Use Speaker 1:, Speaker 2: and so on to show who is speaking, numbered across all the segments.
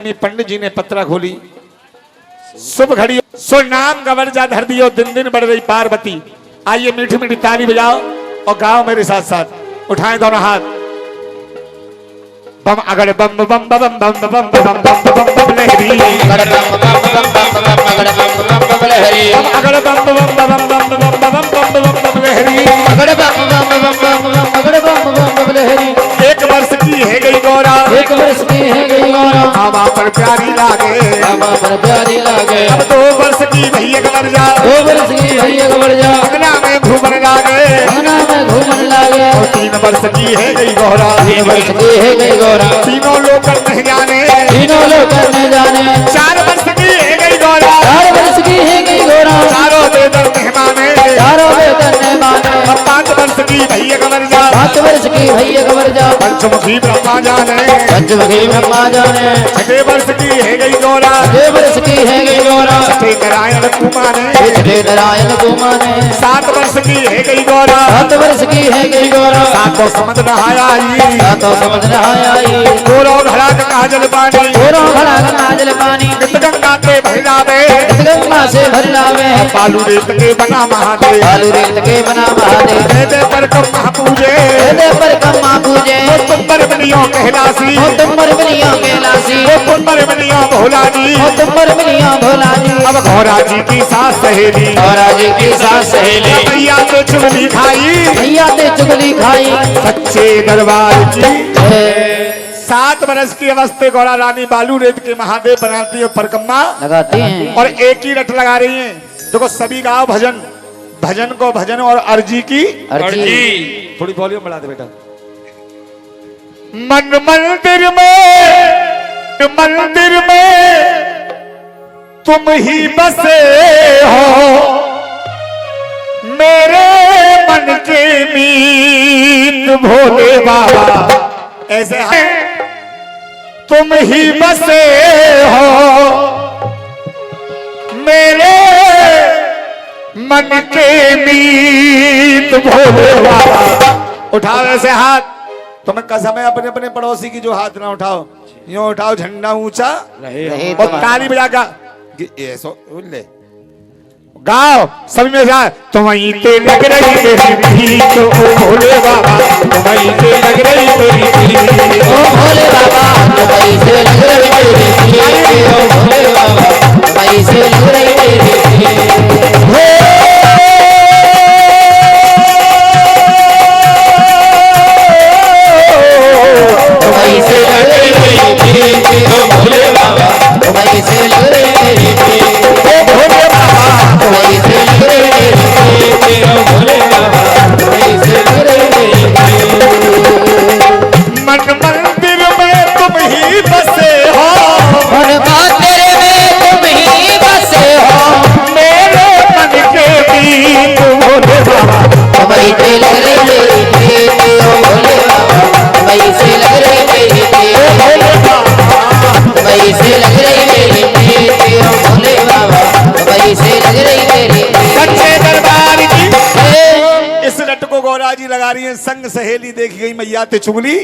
Speaker 1: पंडित जी ने पत्रा खोली, शुभ घड़ी सो नाम गवर जा धर दियो, दिन दिन बढ़ रही पार्वती। आइए मीठी मीठी ताली बजाओ और गाओ मेरे साथ साथ, उठाएं दोनों हाथ। बम अगड़ बम बम बम बम बम बम बम बम बम बम लहरी, अगड़ बम बम बम बम बम अगड़ बम बम बम लहरी, अगड़ बम बम बम बम बम बम बम बम लहरी, अगड़ बम बम बम बम बम अगड़ बम बम लहरी। एक वर्ष की है गई गौरा,
Speaker 2: एक वर्ष की है गई गौरा,
Speaker 1: हवा पर प्यारी लागे,
Speaker 2: हवा पर प्यारी लागे।
Speaker 1: अब 2 वर्ष की भैया कमर जा,
Speaker 2: 2 वर्ष की भैया कमर जा,
Speaker 1: अंगना में घूमने लागे,
Speaker 2: अंगना में घूमने लागे।
Speaker 1: और 3 वर्ष की है गई गौरा,
Speaker 2: 3 वर्ष की है गई गौरा,
Speaker 1: तीनों लोग नहीं जाने,
Speaker 2: तीनों लोग करने जाने।
Speaker 1: 4 वर्ष की है गई गौरा,
Speaker 2: 4 वर्ष की है गई गौरा,
Speaker 1: चारों वेदन मेहमाने,
Speaker 2: चारों वेदन ने माने।
Speaker 1: अब 5 वर्ष की भैया कमर जा,
Speaker 2: 5 वर्ष की भैया कमर जा,
Speaker 1: पंचमुखी ब्रह्मा जाने,
Speaker 2: पंचमुखी ब्रह्मा जाने।
Speaker 1: 6 वर्ष की है गई गौरा,
Speaker 2: 6 वर्ष की है गई गौरा,
Speaker 1: 6 नारायण कुमाने,
Speaker 2: 6 नारायण को माने।
Speaker 1: 7 वर्ष की है गई गौरा,
Speaker 2: 7 वर्ष की है गई गौरा,
Speaker 1: 7 समझ नहाया आई,
Speaker 2: 7 समझ रहा आई।
Speaker 1: गोरो घड़ा का काजल पानी,
Speaker 2: गोरो घड़ा का काजल पानी,
Speaker 1: गंगा के भैरावे,
Speaker 2: गंगा से भर लावे।
Speaker 1: बालू रेत के बना महादेव,
Speaker 2: बालू रेत के बना महादेव,
Speaker 1: हृदय पर कम महापूजे,
Speaker 2: हृदय पर कम्मा पूजे।
Speaker 1: तुम पर बनियो कहलासी,
Speaker 2: हो तुम पर बनिया कैलासी,
Speaker 1: तुम पर बनियो भोला जी,
Speaker 2: हो तुम पर बनिया भोला जी।
Speaker 1: अब घोड़ा जी की सास सहेली,
Speaker 2: गौरा जी की सास सहेली,
Speaker 1: भैया तो चुगली खाई,
Speaker 2: भैया ने चुगली खाई।
Speaker 1: सच्चे दरबार की। 7 वर्ष की अवस्था गौरा रानी बालू रेत के महादेव बनाती है परकम्मा
Speaker 2: लगाती हैं
Speaker 1: और एक ही रट लगा रही हैं। देखो सभी गाओ भजन, भजन को भजन और अर्जी की
Speaker 2: अर्जी।
Speaker 1: थोड़ी वॉल्यूम बढ़ा दे बेटा। मन मंदिर में तुम ही बसे हो, मेरे मन के मीत भोले बाबा, ऐसे है तुम ही बसे हो, मेरे मन के मीत भोले बाबा। उठाओ ऐसे हाथ, तुम्हें कसम है अपने अपने पड़ोसी की जो हाथ ना उठाओ, यूं उठाओ झंडा ऊंचा
Speaker 2: रहे
Speaker 1: और ताली बजा का ले गाओ सभी में जाए। तुम्हारी ते लग रही तेरी भीख ओ भोले बाबा, तुम्हारी ते लग रही तेरी भीख
Speaker 2: ओ भोले बाबा, तुम्हारी से लग रही तेरी भीख। ओ भोले बाबा, तुम्हारी से लग रही तेरी भीख। तुम्हारी से लग रही तेरी भीख। ओ भोले बाबा, तुम्हारी से लग रही तेरी भीख। ओ भोले बाबा, तुम्हारी से लग रही तेरी भीख। ओ भोले बाबा, तुम्हारी से लग रही तेरी भीख।
Speaker 1: मन मंदिर में तुम ही बसे हो,
Speaker 2: मन मंदिर में तुम ही बसे हो,
Speaker 1: मेरे मन के बीच भोले बाबा,
Speaker 2: तुम्हारी से लग रही तेरी भीख। ओ भोले बाबा, तुम्हारी से लग रही तेरी भीख।
Speaker 1: भोले बाबा
Speaker 2: तुम्हारी से लग रही तेरी भीख। ओ भोले बाबा, तुम्हारी से लग रही तेरी भीख।
Speaker 1: सच्चे दरबार की। इस रट को गौरा जी लगा रही है, संग सहेली देखी गई मैया ते चुगली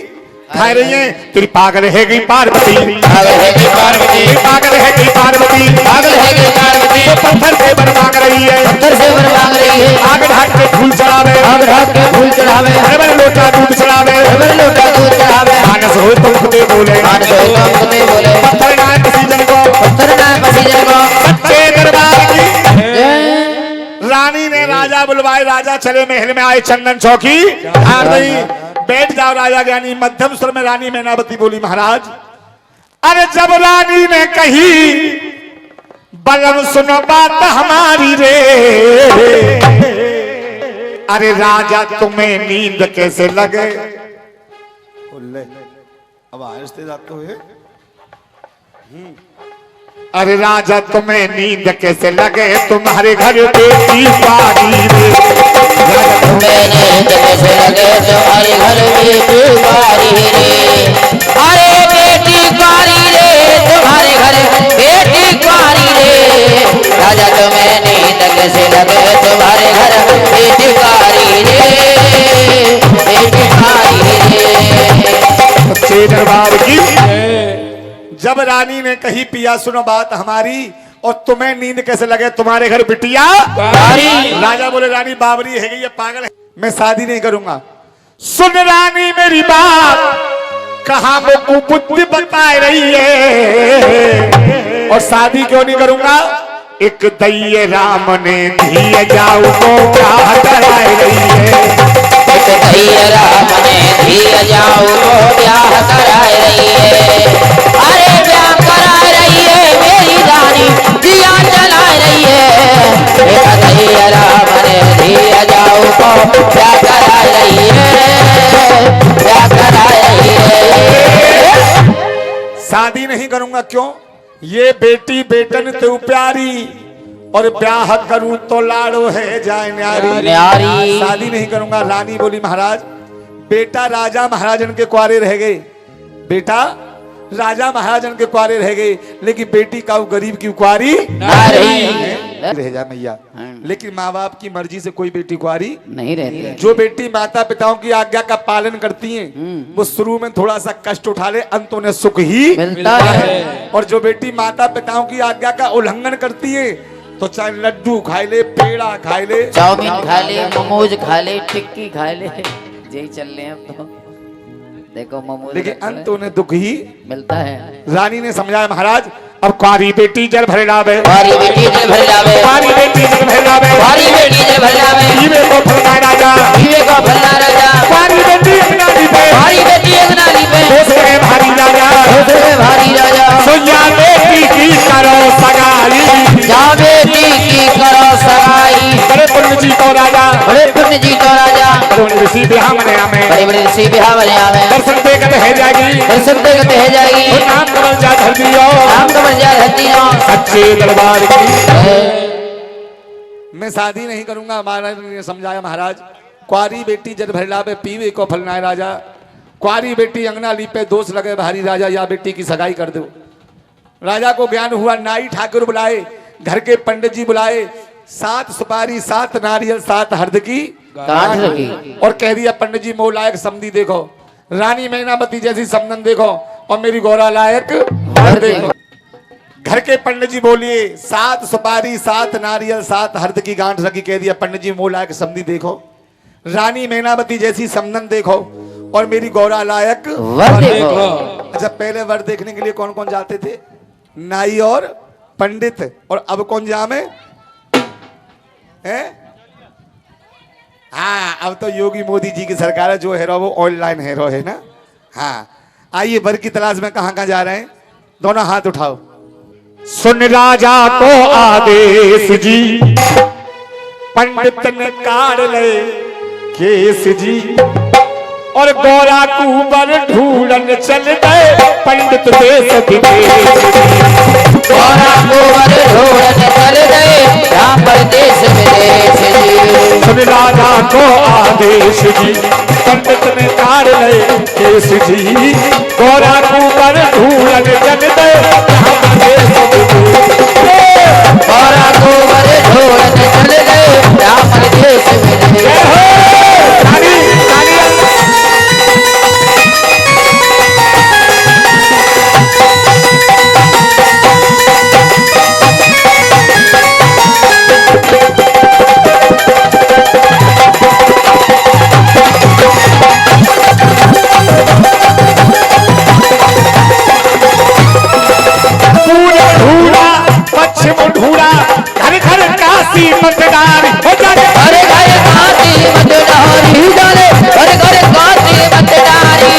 Speaker 1: खा रही है। तेरी पागल है गई पार्वती,
Speaker 2: पागल है गई पार्वती,
Speaker 1: पागल है गई पार्वती,
Speaker 2: पागल है गई पार्वती।
Speaker 1: वो पत्थर से वर मांग रही है,
Speaker 2: पत्थर से वर मांग रही है,
Speaker 1: आग ढाक के फूल चढ़ावे,
Speaker 2: आग ढाक के फूल चढ़ावे,
Speaker 1: हर लोटा दूध चढ़ावे,
Speaker 2: हर लोटा दूध चढ़ावे।
Speaker 1: मानस हो तो खुदे बोले,
Speaker 2: मानस हो तो खुदे बोले,
Speaker 1: पत्थर ना किसी जन को,
Speaker 2: पत्थर ना किसी जन को।
Speaker 1: सच्चे दरबार की। रानी ने राजा बुलवाए, राजा चले महल में, आए चंदन चौकी हार गई। बैठ जाओ राजा ज्ञानी। मध्यम स्वर में रानी मैनावती बोली, महाराज अरे जब रानी ने कही बलम सुनो बात हमारी रे, अरे राजा तुम्हें नींद कैसे लगे। अब रिश्तेदार तो है। अरे राजा तुम्हें नींद कैसे लगे, तुम्हारे घर बेटी पारी रे, राजा
Speaker 2: तुम्हें नींद कैसे लगे, तुम्हारे घर बेटी पारी रे। अरे बेटी पारी रे, तुम्हारे घर बेटी पारी रे। राजा तुम्हें नींद कैसे लगे, तुम्हारे घर बेटी पारी रे, बेटी पारी रे।
Speaker 1: सच्चे दरबार की। जब रानी ने कही पिया सुनो बात हमारी, और तुम्हें नींद कैसे लगे तुम्हारे घर बिटिया। राजा बोले रानी बावरी है, ये पागल है, मैं शादी नहीं करूंगा। सुन रानी मेरी बात, कहा वो बुद्धि बता रही है, और शादी क्यों नहीं करूंगा। एक दैये राम ने दिए जाऊ को क्या करा रही है,
Speaker 2: एक दैये राम ने दिए जाऊ को ब्याह करा रही है। अरे ब्याह करा रही है मेरी रानी, दिया जला रही है। एक दैये राम ने दिए जाऊ को ब्याह करा रही है, ब्याह करा रही है।
Speaker 1: शादी नहीं करूंगा क्यों, ये बेटी बेटन तो प्यारी, और ब्याह करूं तो लाड़ो है जाए न्यारी। शादी नहीं करूंगा। रानी बोली महाराज, बेटा राजा महाराजन के कुआरे रह गए, बेटा राजा महाराजन के कुआरे रह गए, लेकिन बेटी का गरीब की कुआरी रह जा मैया। लेकिन माँ बाप की मर्जी से कोई बेटी कुआरी
Speaker 2: नहीं रहती।
Speaker 1: जो बेटी माता पिताओं की आज्ञा का पालन करती हैं, वो शुरू में थोड़ा सा कष्ट उठा ले, अंत उन्हें सुख ही
Speaker 2: मिलता है।
Speaker 1: और जो बेटी माता पिताओं की आज्ञा का उल्लंघन करती है, तो चाहे लड्डू खा ले, पेड़ा खा ले,
Speaker 2: चाउमीन खा ले, मोमोज खा ले, टिक्की खा ले, यही चल रहे हैं अब तो। देखो मोमोज,
Speaker 1: लेकिन अंत उन्हें दुख ही
Speaker 2: मिलता है।
Speaker 1: रानी ने समझाया महाराज, अब कुआरी बेटी जल भर लावे,
Speaker 2: कुआरी बेटी जल भर लावे,
Speaker 1: कुआरी बेटी जल भर लावे,
Speaker 2: कुआरी बेटी जल भर लावे,
Speaker 1: जीवे को फलना राजा,
Speaker 2: जीवे को फलना राजा,
Speaker 1: कुआरी बेटी अंगना लीपे,
Speaker 2: कुआरी बेटी अंगना लीपे,
Speaker 1: दूसरे भारी राजा,
Speaker 2: दूसरे भारी राजा।
Speaker 1: सुइया बेटी की करो सगाई,
Speaker 2: जा बेटी की करो सगाई,
Speaker 1: बड़े पुण्य जी को राजा,
Speaker 2: बड़े पुण्य जी तो राजा,
Speaker 1: बड़े ऋषि बिहार में आवे,
Speaker 2: बड़े बड़े ऋषि बिहार में आवे,
Speaker 1: दर्शन देकर है जाएगी,
Speaker 2: दर्शन देकर है जाएगी,
Speaker 1: और नाम कमल जा धर दियो,
Speaker 2: नाम कमल जा धरती हो,
Speaker 1: सच्चे दरबार की। मैं शादी नहीं करूंगा। महाराज ने समझाया महाराज, कुआरी बेटी जल भर लावे, पीवे को फलना राजा, कुआरी बेटी अंगना लीपे, दोष लगे भारी राजा, या बेटी की सगाई कर दो। राजा को ज्ञान हुआ, नाई ठाकुर बुलाए, घर के पंडित जी बुलाए, 7 सुपारी 7 नारियल 7 हरद की
Speaker 2: गांठ रखी,
Speaker 1: और कह दिया पंडित जी मो लायक समधी देखो, रानी मैनावती जैसी समनन देखो, और मेरी गौरा लायक वर देखो। घर के पंडित जी बोलिए, 7 सुपारी 7 नारियल 7 हरद की गांठ रखी, कह दिया पंडित जी मो लायक समधी देखो, रानी मैनावती जैसी समनन देखो, और मेरी गौरा लायक
Speaker 2: वर देखो।
Speaker 1: अच्छा, पहले वर देखने के लिए कौन कौन जाते थे, नाई और पंडित, और अब कौन जामे है? हाँ, अब तो योगी मोदी जी की सरकार है, जो हेरो वो ऑनलाइन हेरो है ना। हाँ, आइए वर की तलाश में कहां कहां जा रहे हैं, दोनों हाथ उठाओ। सुन राजा को आदेश जी, पंडित ने काट ले केस जी, और गौरा कुंवर ढूंढन चल गए पंडित देश विदेश,
Speaker 2: गौरा कुंवर ढूंढन चल गए राम परदेश विदेश जी।
Speaker 1: सुन राजा को आदेश जी, पंडित ने काट ले केस जी, गौरा कुंवर ढूंढन चल गए राम परदेश विदेश,
Speaker 2: गौरा कुंवर ढूंढन चल गए राम परदेश विदेश।
Speaker 1: ढूंढा घर घर काशी मतदारी,
Speaker 2: अरे घर काशी मतदारी जाने, घर घर काशी मतदारी।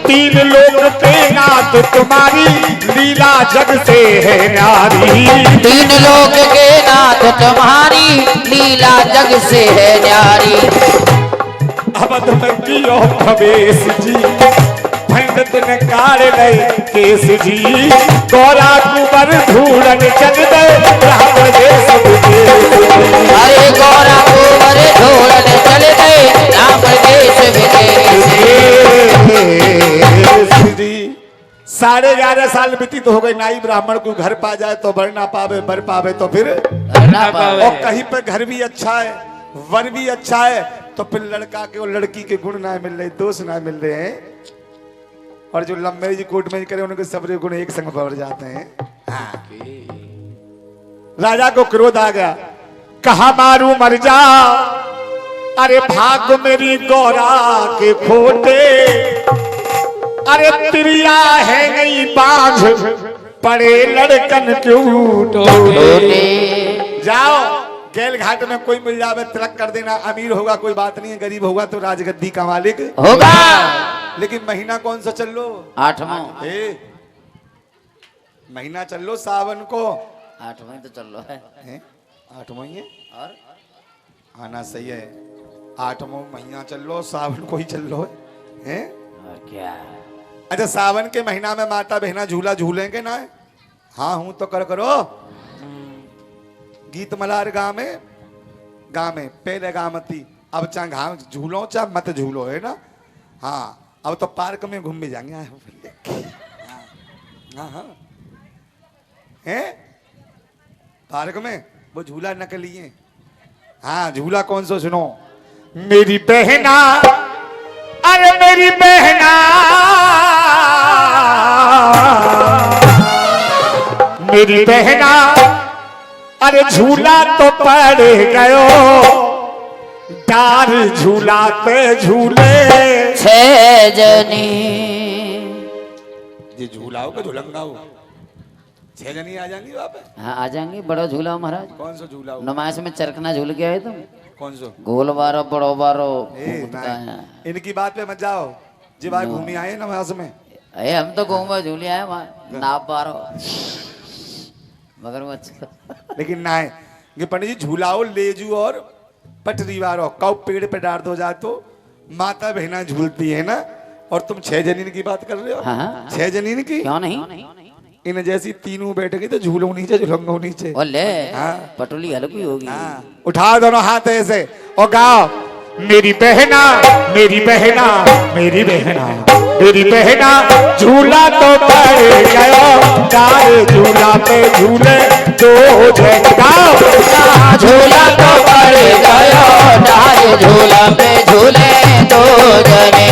Speaker 1: 3 लोक के नाथ तुम्हारी, लीला जग से है न्यारी,
Speaker 2: 3 लोक के नाथ तुम्हारी, लीला जग से है न्यारी।
Speaker 1: अवध में कियो प्रवेश जी, पंडित ने काट ले केस जी, गौरा कुंवर ढूंढन चल गए राम परदेश विदेश।
Speaker 2: अरे गौरा कुंवर ढूंढन चल गए राम परदेश विदेश
Speaker 1: जी। 11.5 साल व्यतीत हो गए, नाई ब्राह्मण को घर पा जाए तो वर ना पावे, वर पावे तो फिर
Speaker 2: ना पावे।
Speaker 1: और कहीं पे घर भी अच्छा है, वर भी अच्छा है, तो फिर लड़का के और लड़की के गुण ना मिल रहे, दोष ना मिल रहे हैं, और जो लंबे जी कोट में करे उनके सबरे गुण एक संग बढ़ जाते हैं। हाँ। राजा को क्रोध आ गया, कहा मारू मर जा, अरे भाग मेरी गौरा के खोटे, अरे तिरिया है नहीं बांझ पड़े लड़कन क्यों टोटे। जाओ गेल घाट में कोई मिल जावे तिलक कर देना, अमीर होगा कोई बात नहीं है, गरीब होगा तो राजगद्दी का मालिक
Speaker 2: होगा।
Speaker 1: लेकिन महीना कौन सा चल लो?
Speaker 2: 8वां
Speaker 1: महीना चल लो सावन को।
Speaker 2: 8वां तो चल लो है
Speaker 1: 8वां ही है
Speaker 2: और
Speaker 1: आना सही है। 8वां महीना चल लो, सावन को ही चल लो है।
Speaker 2: और क्या?
Speaker 1: अच्छा सावन के महीना में माता बहना झूला झूलेंगे ना? हाँ हूं तो कर करो। गीत मलार गाँव में पहले गामती, अब चाहे घाव झूलो चाहे मत झूलो है ना। हाँ अब तो पार्क में घूम भी जाएंगे। हाँ हाँ है पार्क में वो झूला नकली। हाँ झूला कौन सा सुनो? मेरी बहना, अरे मेरी बहना, मेरी बहना, अरे झूला तो पड़ गयो, डार झूला पे झूले
Speaker 2: 6 जनी।
Speaker 1: ये झूलाओ का झूलंगाओ 6 जनी आ जाएंगी वहां पे।
Speaker 2: हाँ आ जाएंगे। बड़ा झूला हो महाराज।
Speaker 1: कौन सा झूला?
Speaker 2: नमाज में चरखना झूल गया है तुम?
Speaker 1: कौन सा?
Speaker 2: गोल बारो बड़ो बारो।
Speaker 1: इनकी बात पे मत जाओ, जी बार घूमी आए नमाज में।
Speaker 2: अरे हम तो घूमा झूले आए वहां नाप बारो मगरमच्छ।
Speaker 1: लेकिन ना है ये पंडित जी झूलाओ लेजू और पटरी वारो कौ पेड़ पे डाल दो जा तो माता बहना झूलती है ना। और तुम 6 जनीन की बात कर रहे हो।
Speaker 2: हाँ।
Speaker 1: 6 जनीन की
Speaker 2: क्यों नहीं?
Speaker 1: इन जैसी तीनों बैठ गई तो झूलो नीचे झूलंगो नीचे।
Speaker 2: बोले
Speaker 1: हाँ।
Speaker 2: पटोली हल्की होगी।
Speaker 1: हाँ। उठाओ दोनों हाथ ऐसे और गाओ, मेरी बहना, मेरी बहना, मेरी बहना, मेरी बहना, झूला तो पड़ गयो, डाल झूला पे झूले 2 जन। गाओ
Speaker 2: झूला तो पड़ गयो, डाल झूला पे झूले 2 जने।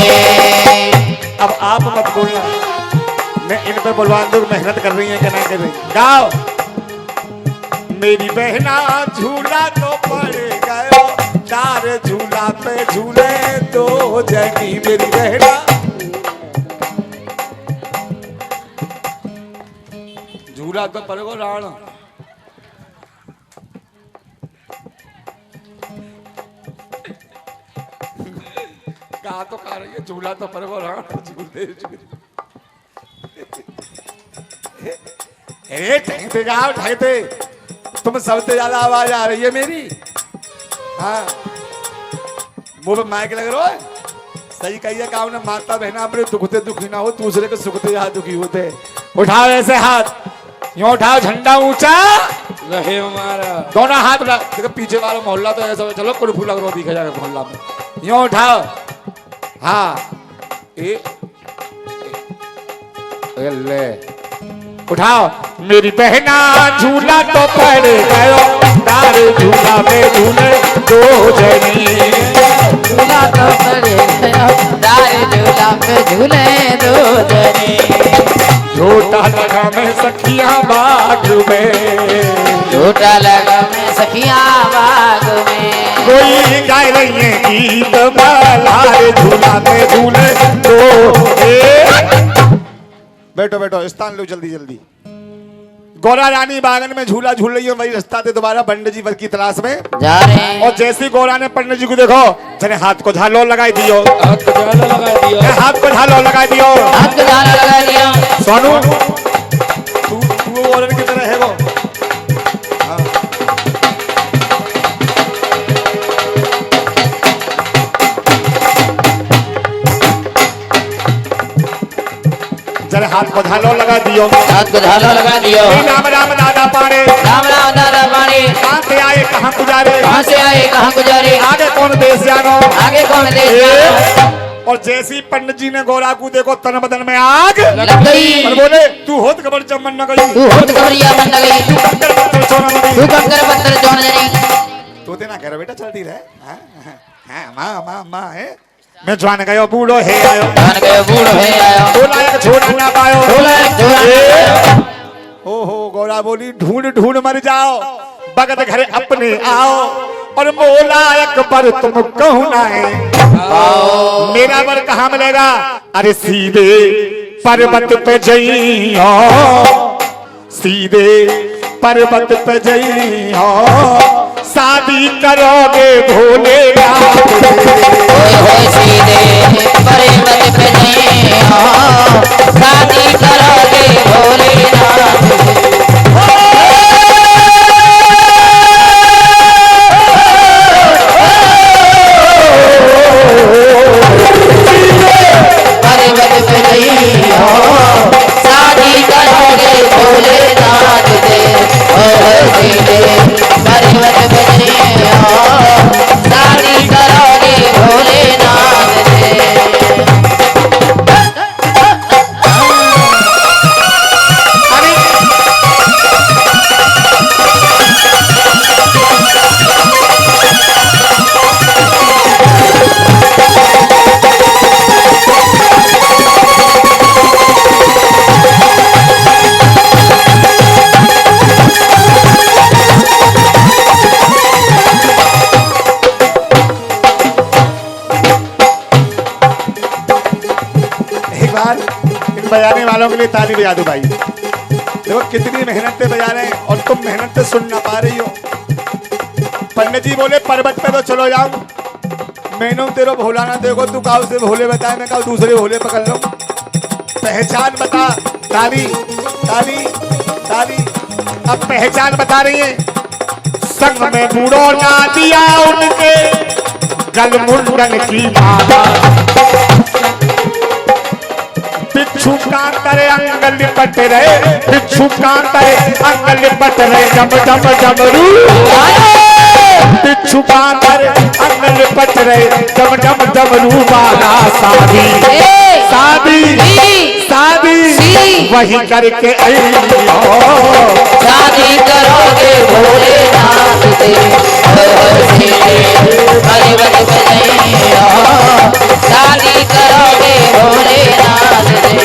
Speaker 1: अब आप मत बोलना, मैं इन पे बुलवा दूं मेहनत कर रही है कि नहीं कर रही। गाओ, मेरी बहना झूला तो पड़ गयो, डार झूला पे झूले 2 जनी। मेरी बहना झूला तो पड़ गो राण। कहा तो खा रही है, झूला तो पड़ गो राण झूले झूले। ठहते जाओ ठहते, तुम सबसे ज्यादा आवाज आ रही है मेरी। हाँ मुंह पे माइक लग रहा है। सही कहिए काम ने माता बहना अपने दुखते दुखी ना हो, दूसरे के सुखते ज्यादा दुखी होते। उठाओ ऐसे हाथ, यूं उठाओ, झंडा ऊंचा रहे हमारा। दोनों हाथ उठा, देखो पीछे वाला मोहल्ला तो ऐसा चलो कुल फूल लग दिखा जाएगा मोहल्ला में। यूं उठाओ। हाँ ले उठाओ, मेरी बहना झूला तो पड़ गयो, डार झूला पे झूले 2 जनी।
Speaker 2: झूला तो पड़ गयो, डाल झूला पे झूले 2 जने।
Speaker 1: झूठा लगा मैं सखियां बाग में,
Speaker 2: झूठा लगा मैं सखियां बाग में।
Speaker 1: कोई गाय रही है गीत मल्हार, झूला पे झूले 2। बैठो बैठो, स्थान लो जल्दी जल्दी। गौरा रानी बागन में झूला झूल रही है, वही रास्ता थे दोबारा पंडित जी वर की तलाश में
Speaker 2: जा रहे हैं।
Speaker 1: और जैसी गौरा ने पंडित जी को देखो, चले हाथ को झालो लगाई दियो, हाथ को झालो लगाई दियो, हाथ को झालो लगाई दियो,
Speaker 2: हाथ को झालो लगा दिया।
Speaker 1: सोनू तू औरत की तरह है वो। चले हाथ को झालो लगा दियो,
Speaker 2: हाथ को झालो लगा दियो।
Speaker 1: राम राम दादा पाड़े,
Speaker 2: राम राम दादा पानी।
Speaker 1: कहाँ से आए कहाँ गुजारे,
Speaker 2: कहाँ से आए कहाँ गुजारे,
Speaker 1: आगे कौन देश जानो,
Speaker 2: आगे कौन देश जानो।
Speaker 1: और जैसी पंडित जी ने गौरा को देखो तन बदन में आग
Speaker 2: लग गई।
Speaker 1: और बोले तू होत खबर चमन न गई,
Speaker 2: तू होत खबरिया बन गई,
Speaker 1: तू कंकर पत्थर सोना न गई,
Speaker 2: तू कंकर पत्थर चोन जनी।
Speaker 1: तो देना कह बेटा चलती रहे। हाँ माँ माँ माँ है मैं जान गयो बूढ़ो है आयो
Speaker 2: जान गयो बूढ़ो है आयो
Speaker 1: बोला एक छोड़ा ना पायो
Speaker 2: बोला एक छोड़ा ना पायो।
Speaker 1: ओहो गौरा बोली ढूंढ ढूंढ मर जाओ भगत घरे अपने आओ और बोला एक बार तुम कहूं ना है मेरा वर कहाँ मिलेगा अरे सीधे पर्वत पे जइयो सीधे पर्वत पे जइयो शादी करोगे भोले
Speaker 2: होए सीधे पर्वत पे जइयो शादी करोगे भोलेनाथ पर्वत पे जइयो शादी करोगे भोलेनाथ से होए सीधे पर्वत पे जइयो शादी करोगे भोलेनाथ से।
Speaker 1: एक बार इन बजाने वालों के लिए ताली बजा दो भाई देखो कितनी मेहनत से बजा रहे हैं और तुम मेहनत से सुन ना पा रही हो पंडित जी बोले पर्वत पे तो चलो जाओ मैंने तेरो भोला ना देखो तू काव से भोले बताए मैं काव दूसरे भोले पकड़ लो पहचान बता ताली ताली ताली अब पहचान बता रही है संग में बूढ़ो ना दिया उनके गल मुंडन की माला बिच्छू कांतरे अंगल लिपट रहे बिच्छू कांतरे अंगल लिपट रहे जम जम जमरू बिच्छू कांतरे अंगल लिपट रहे जम जम जमरू वाला शादी शादी शादी वही करके आइयो
Speaker 2: शादी करोगे भोलेनाथ से होए सीधे पर्वत पे जइयो शादी करोगे भोलेनाथ से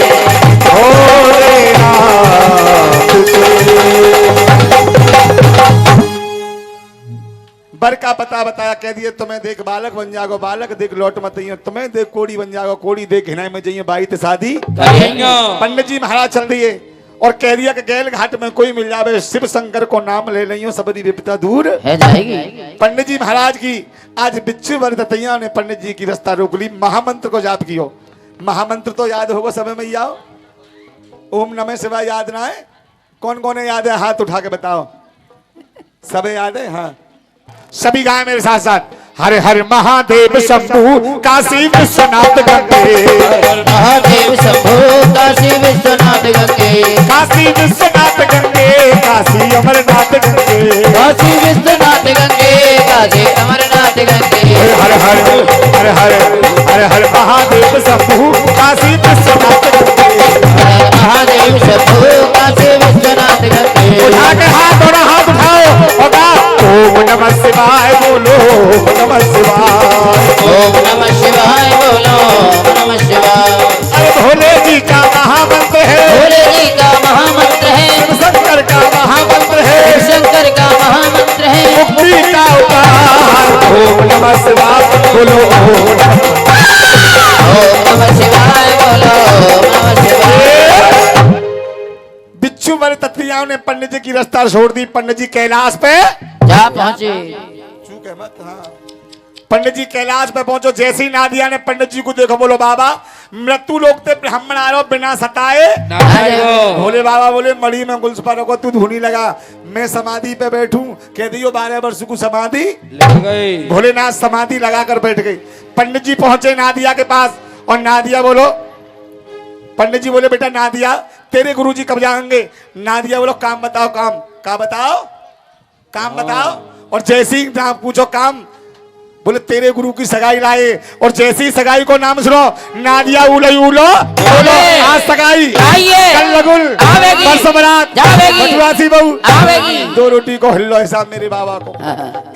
Speaker 1: बर का पता बताया कह दिए तुम्हें देख बालक बन जाओ बालक देख लौट मत आइयो तुम्हें देख कोड़ी बन जाओ कोड़ी देख हिना में जाइए बाई ते शादी पंडित जी महाराज चल दिए और कह दिया कि गैल घाट में कोई मिल जावे शिव शंकर को नाम ले लियो सबरी विपता दूर
Speaker 2: है जाएगी।
Speaker 1: पंडित जी महाराज की आज बिच्छू वर दतैया ने पंडित जी की रास्ता रोक ली महामंत्र को जाप कियो महामंत्र तो याद होगा समय में आओ ओम नमः शिवाय याद ना है कौन कौन है याद है हाथ उठा के बताओ सब याद है हाँ सभी गाय मेरे साथ साथ हर हर महादेव शंभु काशी विश्वनाथ गंगे
Speaker 2: महादेव शंभो काशी विश्वनाथ गंगे
Speaker 1: काशी विश्वनाथ गंगे काशी अमरनाथ गंगे
Speaker 2: काशी विश्वनाथ गंगे काशी अमरनाथ गंगे
Speaker 1: हर हर हर हर हर हर महादेव शंभु काशी विश्वनाथ गंगे
Speaker 2: महादेव शंभो काशी विश्वनाथ गंगे
Speaker 1: उठा के हाथ और हाथ उठाओ होगा ओम नमः शिवाय बोलो ओम नमः शिवाय
Speaker 2: ओम नमः शिवाय बोलो ओम नमः शिवाय।
Speaker 1: अरे भोले जी का महामंत्र है
Speaker 2: भोले जी का महामंत्र है
Speaker 1: शिव शंकर का महामंत्र है
Speaker 2: शंकर का महामंत्र है
Speaker 1: मुक्ति का उपाय ओम नमः शिवाय बोलो ओम
Speaker 2: नमः शिवाय बोलो ओम नमः शिवाय।
Speaker 1: बिच्छू वर तत्रियाओं ने पंडित जी की रास्ता छोड़ दी पंडित जी कैलाश पे
Speaker 2: जा पहुंचे
Speaker 1: चूक है मत हाँ पंडित जी कैलाश पे पहुंचो जैसे ही नादिया ने पंडित जी को देखो बोलो बाबा मृत्यु लोग ते ब्राह्मण आ रहो बिना सताए भोले बाबा बोले मड़ी में गुल्स पर रखो तू धुनी लगा मैं समाधि पे बैठूं कह दियो 12 वर्ष को समाधि भोलेनाथ समाधि लगा कर बैठ गई पंडित जी पहुंचे नादिया के पास और नादिया बोलो पंडित जी बोले बेटा नादिया तेरे गुरुजी कब जाएंगे नादिया बोलो काम बताओ काम का बताओ काम बताओ और जैसे ही नाम पूछो काम बोले तेरे गुरु की सगाई लाए और जैसी सगाई को नाम सुनो नादिया उलो उलो बोलो आज सगाई
Speaker 2: आइए
Speaker 1: कल लगुल
Speaker 2: आवेगी
Speaker 1: परसों बारात
Speaker 2: जावेगी
Speaker 1: बटुआसी बहू
Speaker 2: आवेगी
Speaker 1: 2 रोटी को हिल्लो हिसाब मेरे बाबा को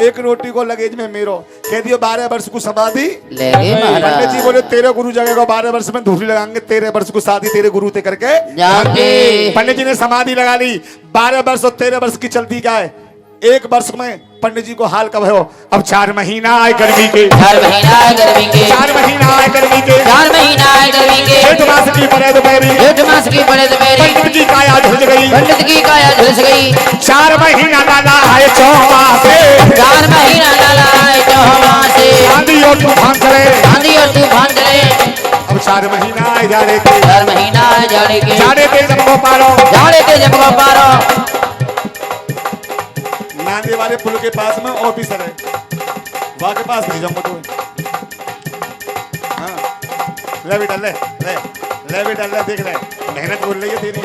Speaker 1: 1 रोटी को लगेज में मेरो कह दियो 12 वर्ष को समाधि
Speaker 2: लेगे
Speaker 1: पंडित जी
Speaker 2: महाराज
Speaker 1: बोले तेरे गुरु जगह को 12 वर्ष में धूरी लगाएंगे 13 वर्ष को शादी तेरे गुरु ते करके
Speaker 2: जाके
Speaker 1: पंडित जी ने समाधि लगा ली 12 वर्ष और 13 वर्ष की चलती क्या है 1 वर्ष में पंडित जी को हाल कब हो अब 4 महीना आए गर्मी के
Speaker 2: 4 महीना है गर्मी के
Speaker 1: 4 महीना आए गर्मी के
Speaker 2: 4 महीना है गर्मी के
Speaker 1: जेठ मास की पड़े दोपहरी
Speaker 2: जेठ मास की पड़े तो मेरी
Speaker 1: पंडित की काया झुलस गई
Speaker 2: पंडित की काया झुलस गई
Speaker 1: 4 महीना लाला आए चौमासे
Speaker 2: 4 महीना लाला है चौमासे
Speaker 1: आंधी और तूफान चले
Speaker 2: आंधी और तूफान चले
Speaker 1: अब 4 महीना आए जाड़े के
Speaker 2: 4 महीना है जाड़े के
Speaker 1: जाड़े के जब को पारो
Speaker 2: जाड़े के जब को पारो
Speaker 1: नांदे वाले पुल के पास में ऑफिसर है वहां के पास नहीं जाऊंगा तो हाँ ले बेटा ले बेटा ले देख ले मेहनत बोल रही है तेरी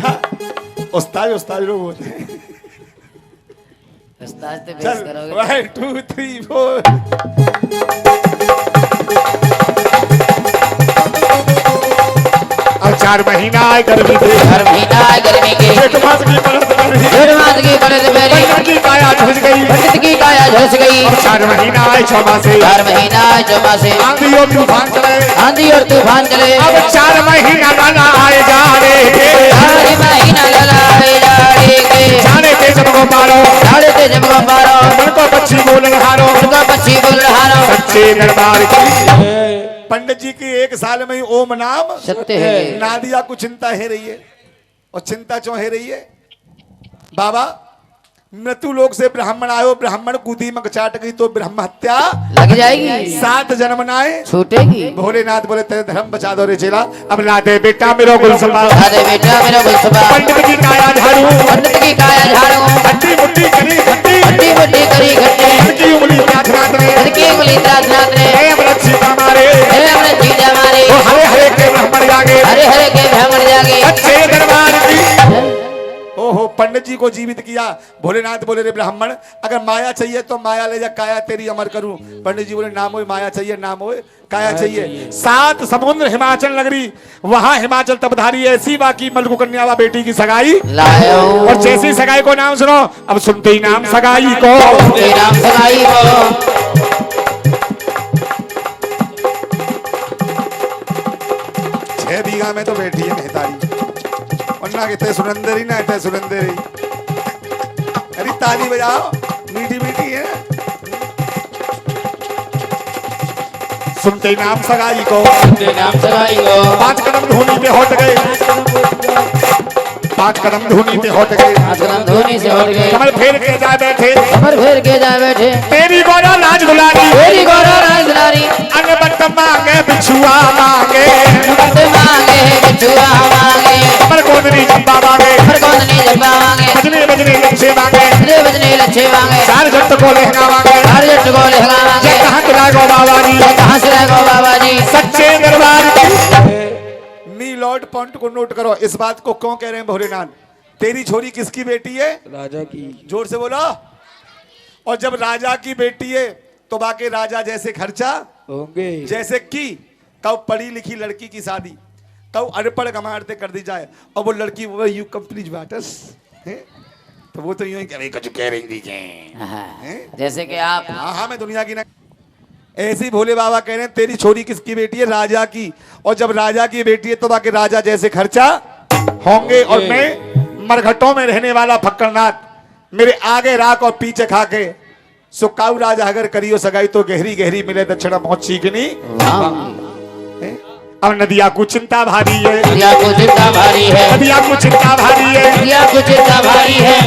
Speaker 1: हाँ। उस्ताद लोग होते हैं
Speaker 2: उस्ताद से
Speaker 1: चल
Speaker 2: बेस करोगे
Speaker 1: 1 2 3 4 अब 4 महीना आए गर्मी के
Speaker 2: 4 महीना है गर्मी के
Speaker 1: जेठ मास की पड़त गर्मी
Speaker 2: जेठ मास की पड़े तो मेरी
Speaker 1: पंडित की काया झुलस गई
Speaker 2: पंडित की काया झुलस गई
Speaker 1: अब 4 महीना आए चौमासे
Speaker 2: 4 महीना है चौमासे
Speaker 1: आंधी और तूफान चले
Speaker 2: आंधी और तूफान चले
Speaker 1: अब 4 महीना लाला आए जाड़े के
Speaker 2: 4 महीना लड़ाई जाड़े के
Speaker 1: जाड़े के जब को पारो
Speaker 2: जाड़े के जब को पारो
Speaker 1: मन को पक्षी बोलन हारो
Speaker 2: उनका पक्षी बोल रहा रो
Speaker 1: सच्चे दरबार की पंडित जी की 1 साल में ही ओम नाम
Speaker 2: सत्य है
Speaker 1: नादिया को चिंता है रही है और चिंता क्यों है रही है बाबा मृत्यु लोक से ब्राह्मण आयो ब्राह्मण कूदी मग चाट गई तो ब्रह्म हत्या
Speaker 2: लग जाएगी
Speaker 1: 7 जन्म नाए
Speaker 2: छूटेगी
Speaker 1: भोलेनाथ बोले तेरे धर्म बचा दो रे चेला अब ला दे बेटा मेरा गुलसमा
Speaker 2: अरे बेटा मेरा गुलसबा
Speaker 1: पंडित की काया झाड़ू
Speaker 2: पंडित की काया झाड़ू
Speaker 1: हड्डी मुट्ठी करी खट्टी
Speaker 2: हड्डी बुड्डी करी घट्टी
Speaker 1: की उंगली प्रार्थना करे
Speaker 2: हल्की उंगली प्रार्थना करे
Speaker 1: हे अमृत मारे
Speaker 2: हे अपने जीजा मारे
Speaker 1: वो हरे हरे के ब्राह्मण जागे
Speaker 2: हरे हरे के ब्राह्मण जागे
Speaker 1: अच्छे दरबार की ओहो पंडित जी को जीवित किया भोलेनाथ बोले रे ब्राह्मण अगर माया चाहिए तो माया ले जा काया तेरी अमर करूं पंडित जी बोले नाम होए माया चाहिए नाम होए काया चाहिए 7 समुद्र हिमाचल नगरी वहां हिमाचल तपधारी ऐसी बाकी मलकू कन्यावा बेटी की सगाई
Speaker 2: लायो
Speaker 1: और जैसी सगाई को नाम सुनो अब सुनते ही नाम सगाई को
Speaker 2: तेरे नाम सगाई को
Speaker 1: 6 बीघा में तो बैठी है मेहतारी और ना कहते सुरेंद्र ना कहते सुरेंद्र अरे ताली बजाओ मीठी मीठी है सुनते ही नाम सगाई को
Speaker 2: तेरे नाम सगाई को
Speaker 1: 5 कदम धूनी पे हट गए 5 कदम धूनी पे हट गए
Speaker 2: आसमान धोनी से हट गए
Speaker 1: कमर फेर के जा बैठे
Speaker 2: कमर फेर के जा बैठे
Speaker 1: तेरी गौरा लाज दुलारी
Speaker 2: तेरी गौरा राज दुलारी
Speaker 1: अन्न बट्ट मांगे बिछुआ मांगे
Speaker 2: बट मांगे बिछुआ मांगे
Speaker 1: कमर कोदरी जब्बा मांगे
Speaker 2: पर कौन नहीं जब्बा मांगे
Speaker 1: बजने बजने लच्छे मांगे
Speaker 2: बजने बजने लच्छे मांगे
Speaker 1: 4 जट को लहंगा मांगे
Speaker 2: हर जट को लहंगा मांगे
Speaker 1: ये कहाँ तुला गो बाबा जी
Speaker 2: कहाँ से लाए गो बाबा जी
Speaker 1: सच्चे दरबार की मी लॉर्ड पॉइंट को नोट करो इस बात को क्यों कह रहे हैं भोलेनाथ तेरी छोरी किसकी बेटी है
Speaker 3: राजा की
Speaker 1: जोर से बोलो और जब राजा की बेटी है तो बाकी राजा जैसे खर्चा
Speaker 3: होंगे
Speaker 1: जैसे की कब पढ़ी लिखी लड़की की शादी कब अनपढ़ कमाते कर दी जाए और वो लड़की वो यू कंप्लीट वाटर्स तो वो तो यूं ही कुछ कह रही थी
Speaker 2: हाँ, जैसे कि आप
Speaker 1: हाँ हाँ मैं दुनिया की ना ऐसी भोले बाबा कह रहे हैं तेरी छोरी किसकी बेटी है राजा की और जब राजा की बेटी है तो बाकी राजा जैसे खर्चा होंगे और मैं मरघटों में रहने वाला फक्करनाथ मेरे आगे राख और पीछे खाके सुकाऊ राजा अगर करियो सगाई तो गहरी गहरी मिले दक्षिणा पहुंची कि नहीं अब नदिया को चिंता भारी है
Speaker 2: नदिया को चिंता भारी है
Speaker 1: नदिया को चिंता भारी है
Speaker 2: नदिया को चिंता भारी है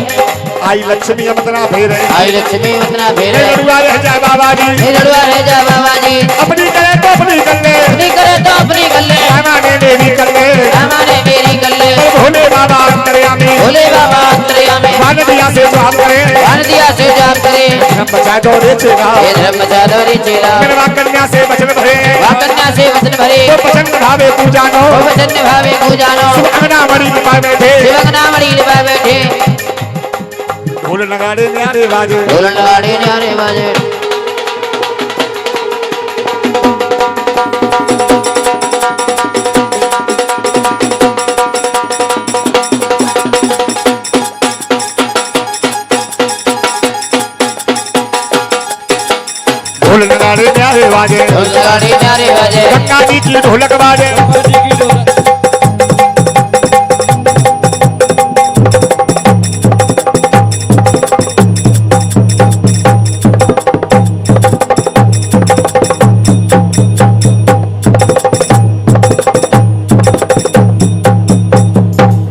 Speaker 1: आई लक्ष्मी अमतना फेर है
Speaker 2: आई लक्ष्मी उतना फेर है
Speaker 1: लड़ुआ रह जाए बाबा जी
Speaker 2: लड़ुआ रह जा बाबा जी
Speaker 1: अपनी करे तो अपनी कर ले
Speaker 2: अपनी करे तो अपनी कर ले
Speaker 1: हमारे मेरी कर ले
Speaker 2: हमारे मेरी कर ले
Speaker 1: भोले बाबा अंतर्यामी
Speaker 2: भोले बाबा अंतर्यामी
Speaker 1: भान दिया से जवाब करे
Speaker 2: भान दिया से जवाब करे
Speaker 1: धर्म बचाए दौड़े चेगा
Speaker 2: ये धर्म चादरी चेला
Speaker 1: मेरा कन्या से वचन भरे
Speaker 2: वा कन्या से वचन भरे
Speaker 1: तो वचन भावे पूजानो
Speaker 2: वो वचन निभावे को जानो
Speaker 1: अंगना मड़ी लिपाए बैठे
Speaker 2: शिवगना मड़ी लिपा बैठे
Speaker 1: ढोल नगाड़े न्यारे बाजे
Speaker 2: ढोल नगाड़े न्यारे बाजे
Speaker 1: ढोल नगाड़े न्यारे बाजे
Speaker 2: ढोल नगाड़े न्यारे बाजे
Speaker 1: गंगा जी की ढोलक बाजे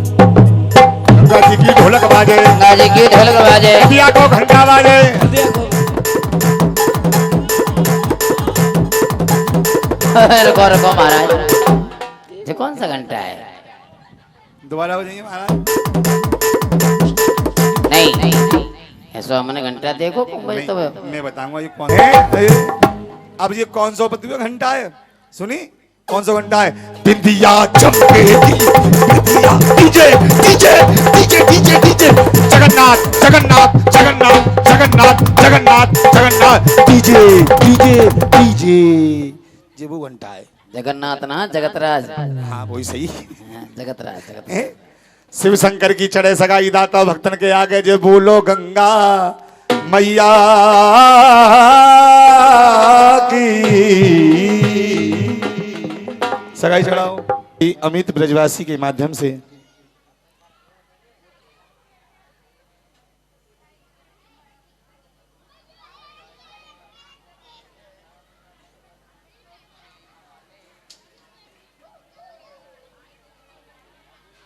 Speaker 1: गंगा जी की ढोलक बाजे
Speaker 2: गंगा जी की ढोलक बाजे
Speaker 1: दिया को घंटा बाजे
Speaker 2: रुको रुको महाराज ये कौन सा घंटा है
Speaker 1: दोबारा बजाइए महाराज
Speaker 2: नहीं ऐसा हमने घंटा देखो तो
Speaker 1: मैं बताऊंगा ये कौन है अब ये कौन सा पतिव्य घंटा है सुनी कौन सा घंटा है बिंदिया चमकेगी बिंदिया DJ DJ DJ DJ DJ Jagannath Jagannath Jagannath Jagannath Jagannath Jagannath DJ DJ DJ ये वो घंटा है
Speaker 2: जगन्नाथ ना जगतराज
Speaker 1: हाँ वही सही
Speaker 2: जगतराज जगत
Speaker 1: हैं? शिव शंकर की चढ़े सगाई दाता भक्तन के आगे जो बोलो गंगा मैया की सगाई चढ़ाओ अमित ब्रजवासी के माध्यम से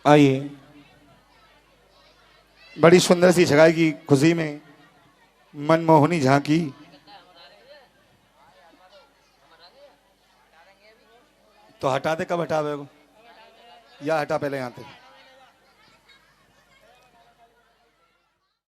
Speaker 1: आइए बड़ी सुंदर सी सगाई की खुशी में मनमोहनी झांकी तो हटा दे कब हटावे या हटा पहले यहाँ पे